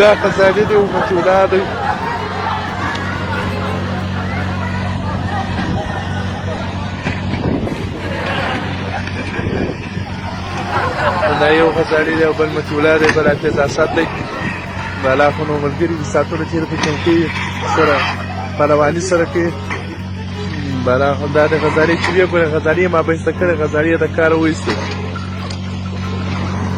دا خزانې دي امتولا دی دا یو خزانې دی او بل متولا دی بل حافظ اسد دی بالا خو نو ملګري د ساعتونو تېر په چوکۍ سره پهلواني سره کوي بالا خو دا د غزالې چې ویې ګورې غزالې یې مابینځته کړې غزالې یې د کاره وایستې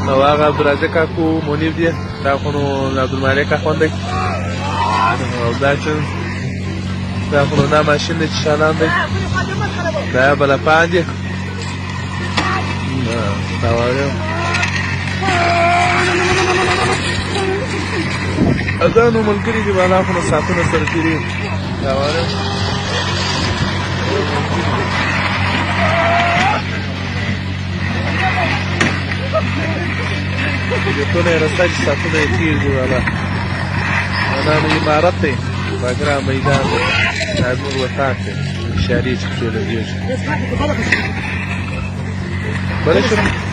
او هغه عبدالرازق کاکو منیب دی دا خو نو عبدالمالک اخوند دی او دا چې دا خو نو دا ماشین دی چې شالان دی دا بلپان دی دا وایم دا نو ملګري دي بالا خو نو ساعتونه سره تېرېږي دا وایم جتونه یې رسته چې ساعتونه یې تېر دي والا دا نو عمارت دی باګرام میدان دی دا نور وطاق دی اشارې چې پکې لګېږي بله شروع